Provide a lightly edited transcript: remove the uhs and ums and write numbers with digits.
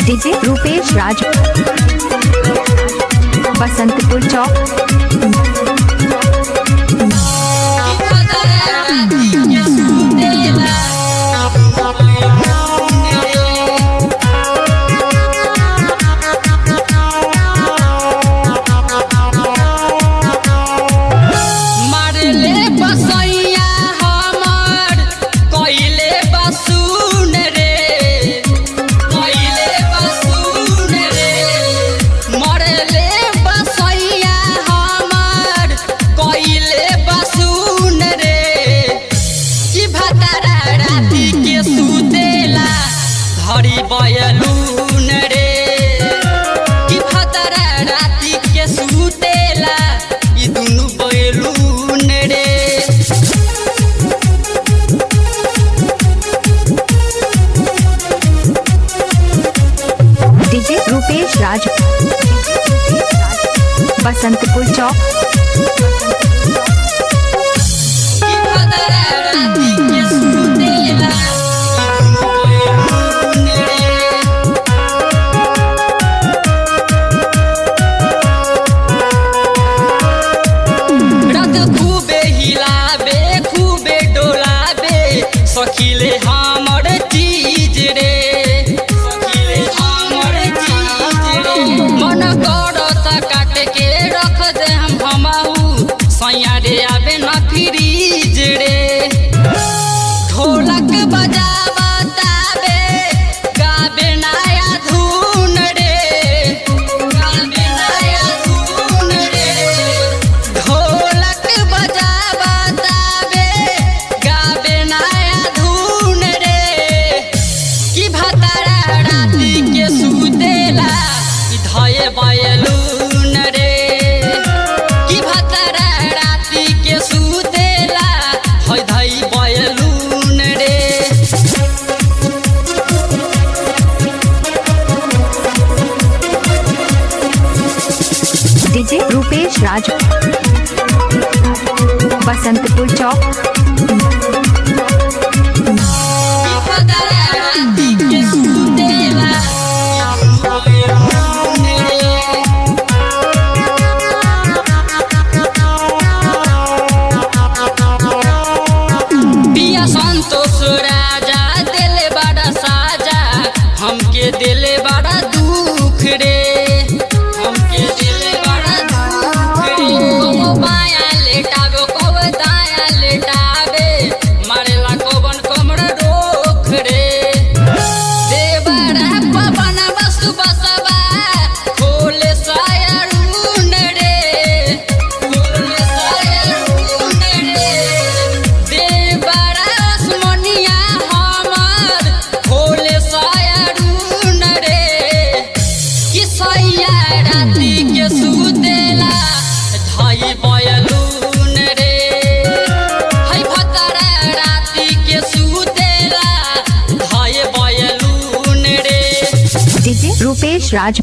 DJ Rupesh राज, बसंतपुर चौक। हरी बयलून रे कि भतरा राती के सुतेला ई दुनु बयलून रे। डीजे रूपेश राज, बसंतपुर चौक। सखीले हमर चीज रे, सखीले हमर चीज रे। मन करता काट के रख दे हमहू सैया रे आवे न फ्रीज रे। ढोलक बजावतावे गावे नया धुन रे, गावे नया धुन रे। ढोलक बजावतावे गावे नया धुन रे कि भतरा राती के सुतेला ई धये बयलून रे। कि भतरा राती के सुतेला है धई बयलून रे। डीजे रूपेश राज, बसंतपुर चौक। पिया संतोष राजा दिले बड़ा साजा, हमके दिले बड़ा दुख रे, हमके दिले बड़ा दुख रे। को बाया लेटावे को दाया लेटावे, मारेला कोबन कमर रोक रे। देवरा पवन वस्तु बसवा खोले सायरून रे, खोले सायरून रे। देवरा आसमनिया हमर खोले सायरून रे कि सैया राती के सुतेला धई बयलून रे। है भतरा राती के सुतेला धई बयलून रे। डीजे रूपेश राज।